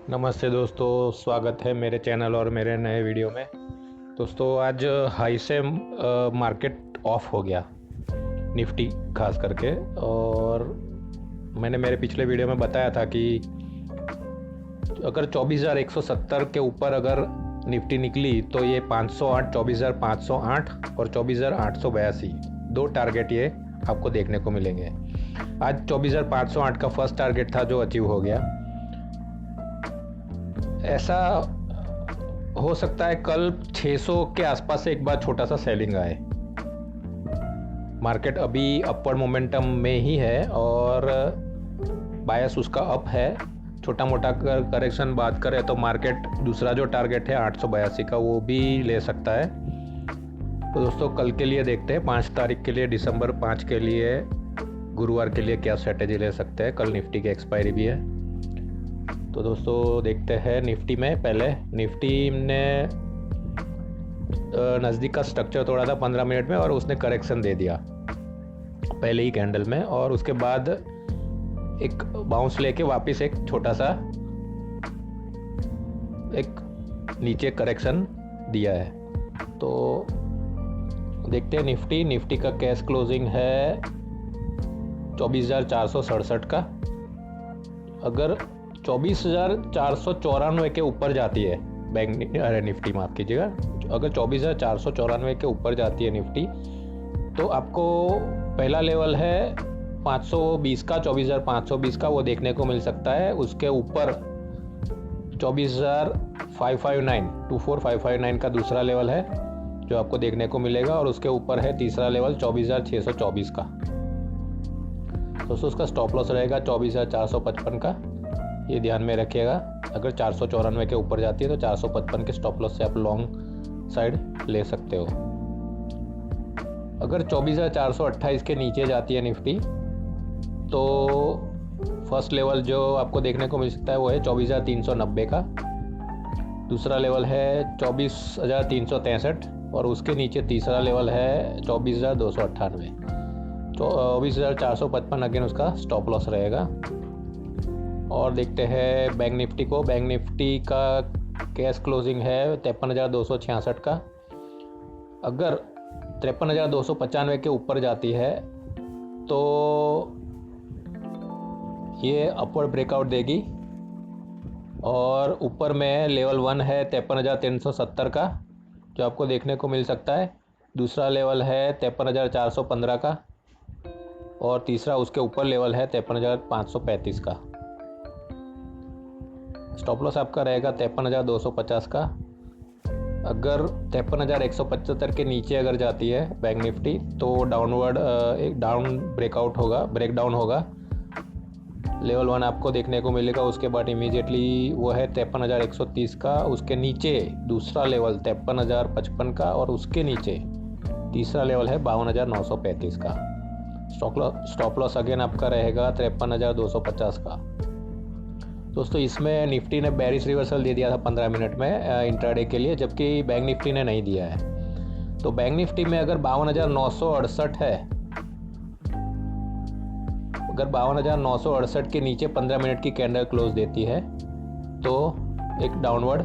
नमस्ते दोस्तों, स्वागत है मेरे चैनल और मेरे नए वीडियो में। दोस्तों आज हाई से मार्केट ऑफ हो गया, निफ्टी खास करके। और मैंने मेरे पिछले वीडियो में बताया था कि अगर 24,170 के ऊपर अगर निफ्टी निकली तो ये 508, 24,508 और 24,882 दो टारगेट ये आपको देखने को मिलेंगे। आज 24,508 का फर्स्ट टारगेट था जो अचीव हो गया। ऐसा हो सकता है कल 600 के आसपास से एक बार छोटा सा सेलिंग आए। मार्केट अभी अपवर्ड मोमेंटम में ही है और बायस उसका अप है। छोटा मोटा करेक्शन बात करें तो मार्केट दूसरा जो टारगेट है 882 का वो भी ले सकता है। तो दोस्तों कल के लिए देखते हैं 5 तारीख के लिए, दिसंबर 5 के लिए, गुरुवार के लिए क्या स्ट्रेटेजी ले सकते हैं। कल निफ्टी की एक्सपायरी भी है। तो दोस्तों देखते हैं निफ्टी में। पहले निफ्टी ने नज़दीक का स्ट्रक्चर तोड़ा था 15 मिनट में और उसने करेक्शन दे दिया पहले ही कैंडल में, और उसके बाद एक बाउंस लेके वापस एक छोटा सा एक नीचे करेक्शन दिया है। तो देखते हैं निफ्टी का कैश क्लोजिंग है 24,467 का। अगर 24,494 के ऊपर जाती है निफ्टी, माफ़ कीजिएगा, अगर 24,494 के ऊपर जाती है निफ्टी तो आपको पहला लेवल है 520 का, 24,520 का, वो देखने को मिल सकता है। उसके ऊपर 24,559 का दूसरा लेवल है जो आपको देखने को मिलेगा, और उसके ऊपर है तीसरा लेवल 24,624 का। दोस्तों उसका स्टॉप लॉस रहेगा 24,455 का, ये ध्यान में रखिएगा। अगर 494 के ऊपर जाती है तो 455 के स्टॉप लॉस से आप लॉन्ग साइड ले सकते हो। अगर 24,428 के नीचे जाती है निफ्टी तो फर्स्ट लेवल जो आपको देखने को मिल सकता है वो है 24,390 का, दूसरा लेवल है 24,363 और उसके नीचे तीसरा लेवल है 24,298। 24,455 अगेन उसका स्टॉप लॉस रहेगा। और देखते हैं बैंक निफ्टी को। बैंक निफ्टी का कैश क्लोजिंग है 53,266 का। अगर 53,295 के ऊपर जाती है तो ये अपवर्ड ब्रेकआउट देगी, और ऊपर में लेवल 1 है 53,370 का जो आपको देखने को मिल सकता है। दूसरा लेवल है 53,415 का और तीसरा उसके ऊपर लेवल है 53,535 का। स्टॉप लॉस आपका रहेगा 53,250 का। अगर 53,175 के नीचे अगर जाती है बैंक निफ्टी तो डाउनवर्ड एक ब्रेकडाउन होगा। लेवल 1 आपको देखने को मिलेगा, उसके बाद इमीडिएटली वो है 53,130 का, उसके नीचे दूसरा लेवल 53,055 का और उसके नीचे तीसरा लेवल है 52,935 का। स्टॉप लॉस अगेन आपका रहेगा 53,250 का। दोस्तों इसमें निफ्टी ने बेरिश रिवर्सल दे दिया था 15 मिनट में इंट्राडे के लिए, जबकि बैंक निफ्टी ने नहीं दिया है। तो बैंक निफ्टी में अगर 52,968 है, अगर 52,968 के नीचे 15 मिनट की कैंडल क्लोज देती है तो एक डाउनवर्ड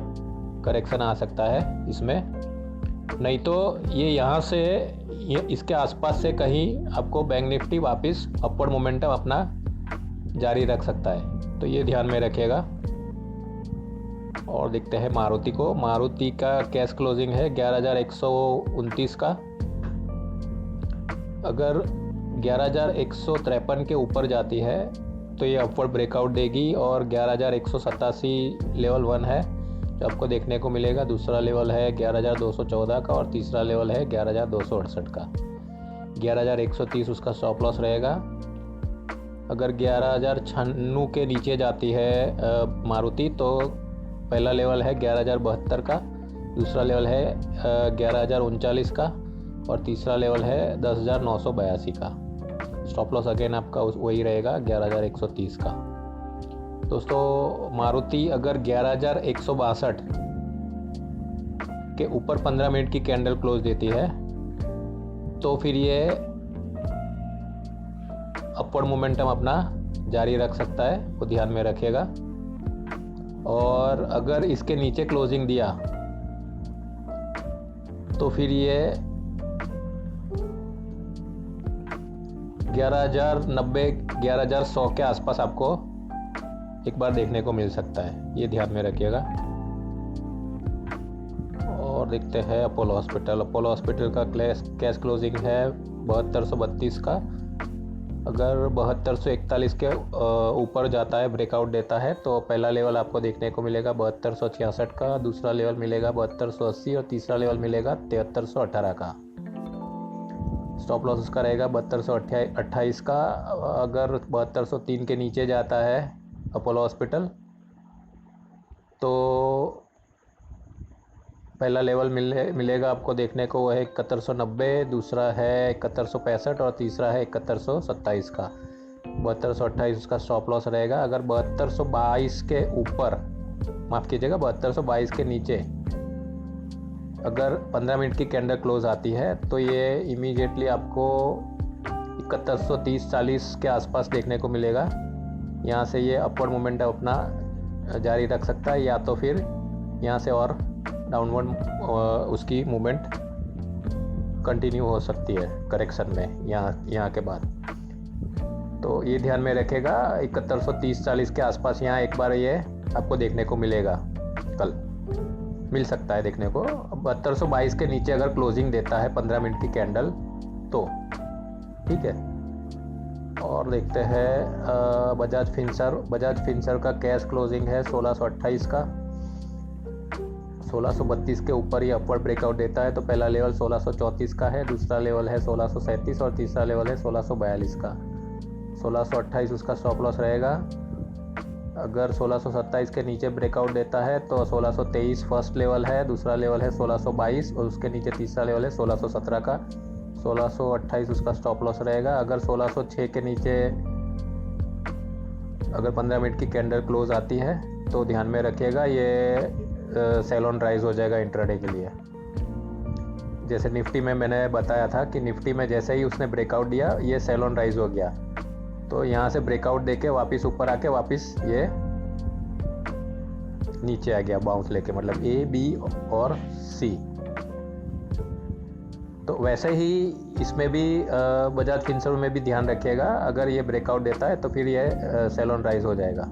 करेक्शन आ सकता है इसमें। नहीं तो ये यहाँ से इसके आसपास से कहीं आपको बैंक निफ्टी वापस अपवर्ड मोमेंटम अपना जारी रख सकता है, तो ये ध्यान में रखिएगा। और देखते हैं मारुति को। मारुति का कैश क्लोजिंग है 11,129 का। अगर 11,153 के ऊपर जाती है तो ये अपवर्ड ब्रेकआउट देगी, और 11,187 लेवल 1 है जो आपको देखने को मिलेगा। दूसरा लेवल है 11,214 का और तीसरा लेवल है 11,268 का। 11,130 उसका स्टॉप लॉस रहेगा। अगर 11,096 के नीचे जाती है मारुति तो पहला लेवल है 11,072 का, दूसरा लेवल है 11,039 का और तीसरा लेवल है 10,982 का। स्टॉप लॉस अगेन आपका वही रहेगा 11,130 का। दोस्तों मारुति अगर 11,162 के ऊपर 15 मिनट की कैंडल क्लोज देती है तो फिर ये अपवर्ड मोमेंटम अपना जारी रख सकता है, वो ध्यान में रखिएगा। और अगर इसके नीचे क्लोजिंग दिया तो फिर ये 11,090 11,100 के आसपास आपको एक बार देखने को मिल सकता है, ये ध्यान में रखिएगा। और देखते हैं अपोलो हॉस्पिटल का कैश क्लोजिंग है 7232 का। अगर 7241 के ऊपर जाता है, ब्रेकआउट देता है, तो पहला लेवल आपको देखने को मिलेगा 7266 का, दूसरा लेवल मिलेगा 7280 और तीसरा लेवल मिलेगा 7318 का। स्टॉप लॉस उसका रहेगा 7228 का। अगर 7203 के नीचे जाता है अपोलो हॉस्पिटल तो पहला लेवल मिलेगा आपको देखने को, वो है 7190, दूसरा है 7165 और तीसरा है 7127 का। 7228 उसका स्टॉप लॉस रहेगा। अगर 7222 के ऊपर, माफ़ कीजिएगा 7222 के नीचे अगर 15 मिनट की कैंडल क्लोज आती है तो ये इमीडिएटली आपको 7130-40 के आसपास देखने को मिलेगा। यहाँ से ये अपवर्ड मोमेंटम अपना जारी रख सकता है, या तो फिर यहाँ से और डाउनवर्ड उसकी मूवमेंट कंटिन्यू हो सकती है करेक्शन में यहाँ के बाद। तो ये ध्यान में रखेगा, 7130-40 के आसपास यहाँ एक बार ये आपको देखने को मिलेगा, कल मिल सकता है देखने को। 7222 के नीचे अगर क्लोजिंग देता है 15 मिनट की कैंडल तो ठीक है। और देखते हैं बजाज फिंसर का कैश क्लोजिंग है 1628 का। 1632 के ऊपर ये अपवर्ड ब्रेकआउट देता है तो पहला लेवल 1634 का है, दूसरा लेवल है 1637 और तीसरा लेवल है 1642 का। 1628 उसका स्टॉप लॉस रहेगा। अगर 1627 के नीचे ब्रेकआउट देता है तो 1623 फर्स्ट लेवल है, दूसरा लेवल है 1622 और उसके नीचे तीसरा लेवल है 1617 का। 1628 उसका स्टॉप लॉस रहेगा। अगर 1606 के नीचे अगर 15 मिनट की कैंडल क्लोज आती है तो ध्यान में रखिएगा, ये सेल ऑन राइज हो जाएगा इंट्राडे के लिए। जैसे निफ्टी में मैंने बताया था कि निफ्टी में जैसे ही उसने ब्रेकआउट दिया ये सेल ऑन राइज हो गया, तो यहाँ से ब्रेकआउट देके वापस ऊपर आके वापस ये नीचे आ गया बाउंस लेके, मतलब ए बी और सी। तो वैसे ही इसमें भी बजाज फिंसर्व में भी ध्यान रखिएगा, अगर ये ब्रेकआउट देता है तो फिर ये सेल ऑन राइज हो जाएगा।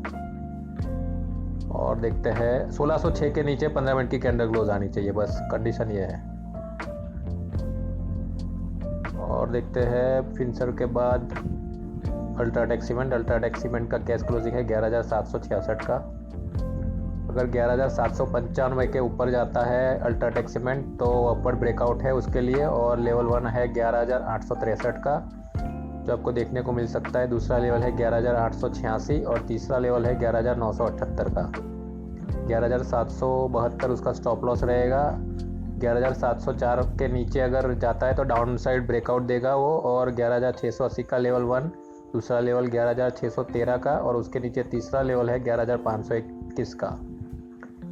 और देखते हैं 1606 के नीचे 15 मिनट की कैंडल क्लोज आनी चाहिए, बस कंडीशन ये है। और देखते हैं फिंसर के बाद अल्ट्राटेक सीमेंट का कैश क्लोजिंग है 11,766 का। अगर 11,795 के ऊपर जाता है अल्ट्राटेक सीमेंट तो अपवर्ड ब्रेकआउट है उसके लिए, और लेवल 1 है 11,863 का जो आपको देखने को मिल सकता है। दूसरा लेवल है 11,886 और तीसरा लेवल है 11,978 का। 11,772 उसका स्टॉप लॉस रहेगा। 11,704 के नीचे अगर जाता है तो डाउन साइड ब्रेकआउट देगा वो, और 11,680 का लेवल 1, दूसरा लेवल 11,613 का और उसके नीचे तीसरा लेवल है 11,521 का।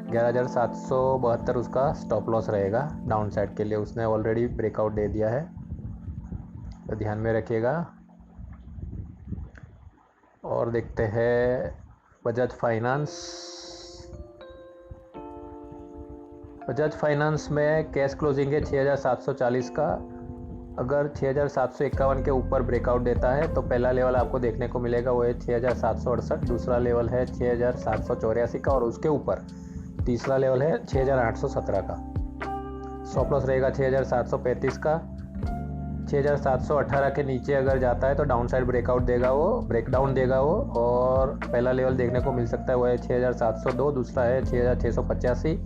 11,772 उसका स्टॉप लॉस रहेगा डाउन साइड के लिए, उसने ऑलरेडी ब्रेकआउट दे दिया है, तो ध्यान में रखिएगा। और देखते हैं बजाज फाइनेंस में कैश क्लोजिंग है 6,740 का। अगर 6,751 के ऊपर ब्रेकआउट देता है तो पहला लेवल आपको देखने को मिलेगा वो है 6,768, दूसरा लेवल है 6,784 का और उसके ऊपर तीसरा लेवल है 6,817 का। स्टॉप लॉस रहेगा 6,735 का। 6,718 के नीचे अगर जाता है तो डाउन साइड ब्रेकडाउन देगा वो, और पहला लेवल देखने को मिल सकता है वो है 6,702, दूसरा है 6,685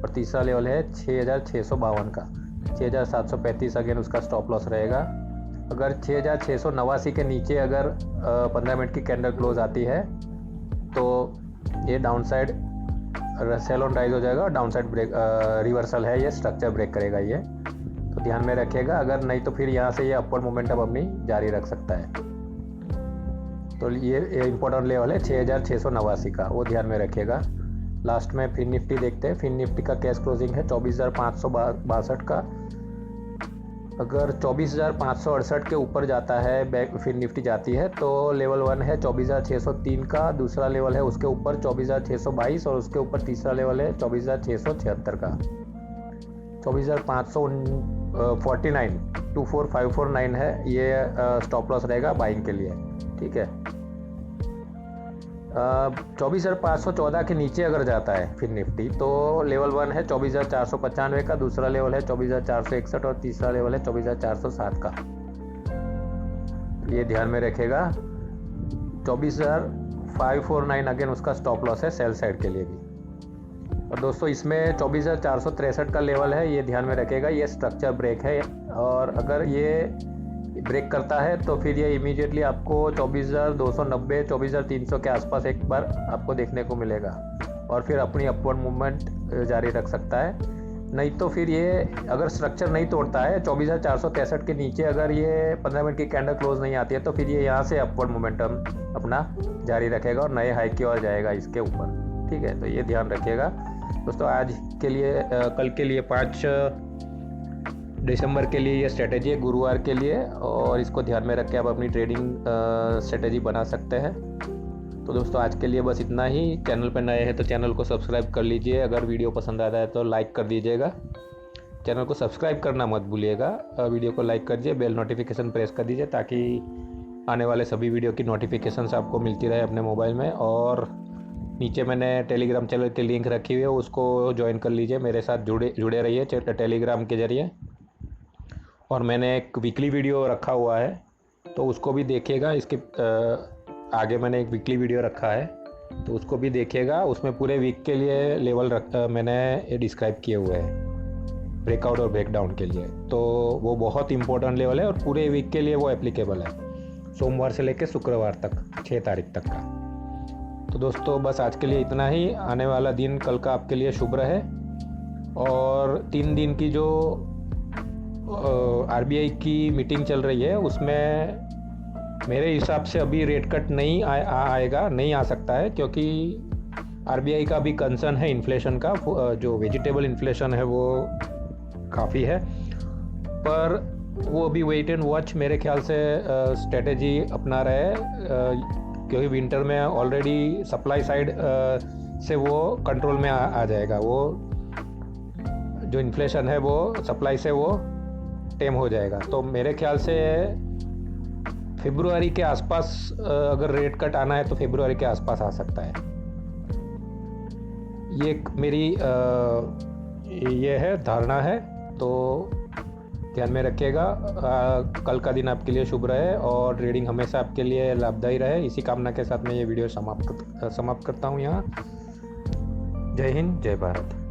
और तीसरा लेवल है 6,652 का। 6,735 अगेन उसका स्टॉप लॉस रहेगा। अगर 6,689 के नीचे अगर 15 मिनट की कैंडल क्लोज आती है तो ये down side sell on rise हो जाएगा, और डाउन साइड ब्रेक रिवर्सल है, ये स्ट्रक्चर ब्रेक करेगा ये, तो ध्यान में रखिएगा। अगर नहीं तो फिर यहाँ से ये अपवर्ड मोमेंटम अपनी जारी रख सकता है। तो ये इंपॉर्टेंट लेवल है 6,689 का, वो ध्यान में रखिएगा। लास्ट में फिन निफ्टी देखते हैं। फिन निफ्टी का कैश क्लोजिंग है 24,562 का। अगर 24,568 के ऊपर जाता है बैक, फिर निफ्टी जाती है तो लेवल 1 है 24,603 का, दूसरा लेवल है उसके ऊपर 24,622 और उसके ऊपर तीसरा लेवल है 24,676 का। 24,549 24549 है ये स्टॉप लॉस रहेगा बाइंग के लिए। ठीक है, 24,514 के नीचे अगर जाता है फिर निफ्टी तो लेवल 1 है 24,495 का, दूसरा लेवल है 24,461 और तीसरा लेवल है 24,407 का। ये ध्यान में रखेगा। 24,549 अगेन उसका स्टॉप लॉस है सेल साइड के लिए भी। और दोस्तों इसमें 24,463 का लेवल है, ये ध्यान में रखेगा, ये स्ट्रक्चर ब्रेक है और अगर ये ब्रेक करता है तो फिर ये इमीडिएटली आपको 24,290 24,300 के आसपास एक बार आपको देखने को मिलेगा और फिर अपनी अपवर्ड मूवमेंट जारी रख सकता है। नहीं तो फिर ये अगर स्ट्रक्चर नहीं तोड़ता है 24,463 के नीचे अगर ये 15 मिनट की कैंडल क्लोज नहीं आती है तो फिर ये यहाँ से अपवर्ड मोमेंटम अपना जारी रखेगा और नए हाई की ओर जाएगा इसके ऊपर। ठीक है, तो ये ध्यान रखिएगा दोस्तों। आज के लिए कल के लिए 5 दिसंबर के लिए ये स्ट्रेटेजी है, गुरुवार के लिए, और इसको ध्यान में रख के आप अपनी ट्रेडिंग स्ट्रेटेजी बना सकते हैं। तो दोस्तों आज के लिए बस इतना ही। चैनल पर नए हैं तो चैनल को सब्सक्राइब कर लीजिए, अगर वीडियो पसंद आता है तो लाइक कर दीजिएगा। चैनल को सब्सक्राइब करना मत भूलिएगा, वीडियो को लाइक कर दीजिए, बेल नोटिफिकेशन प्रेस कर दीजिए ताकि आने वाले सभी वीडियो की नोटिफिकेशंस आपको मिलती रहे अपने मोबाइल में। और नीचे मैंने टेलीग्राम चैनल की लिंक रखी हुई है, उसको ज्वाइन कर लीजिए, मेरे साथ जुड़े रहिए टेलीग्राम के ज़रिए। और मैंने एक वीकली वीडियो रखा हुआ है तो उसको भी देखिएगा। इसके आगे मैंने एक वीकली वीडियो रखा है तो उसको भी देखिएगा, उसमें पूरे वीक के लिए लेवल मैंने डिस्क्राइब किए हुए हैं ब्रेकआउट और ब्रेकडाउन के लिए। तो वो बहुत इंपॉर्टेंट लेवल है और पूरे वीक के लिए वो एप्लीकेबल है, सोमवार से लेकर शुक्रवार तक 6 तारीख तक का। तो दोस्तों बस आज के लिए इतना ही। आने वाला दिन कल का आपके लिए शुभ रहे। और 3 दिन की जो आरबीआई की मीटिंग चल रही है उसमें मेरे हिसाब से अभी रेट कट नहीं आएगा, नहीं आ सकता है, क्योंकि आरबीआई का भी कंसर्न है इन्फ्लेशन का, जो वेजिटेबल इन्फ्लेशन है वो काफ़ी है। पर वो अभी वेट एंड वॉच मेरे ख्याल से स्ट्रेटेजी अपना रहे, क्योंकि विंटर में ऑलरेडी सप्लाई साइड से वो कंट्रोल में आ जाएगा। वो जो इन्फ्लेशन है वो सप्लाई से वो टेम हो जाएगा। तो मेरे ख्याल से फरवरी के आसपास अगर रेट कट आना है तो फरवरी के आसपास आ सकता है। ये मेरी ये है धारणा है, तो ध्यान में रखिएगा। कल का दिन आपके लिए शुभ रहे और ट्रेडिंग हमेशा आपके लिए लाभदायी रहे। इसी कामना के साथ मैं ये वीडियो समाप्त करता हूँ यहाँ। जय हिंद, जय भारत।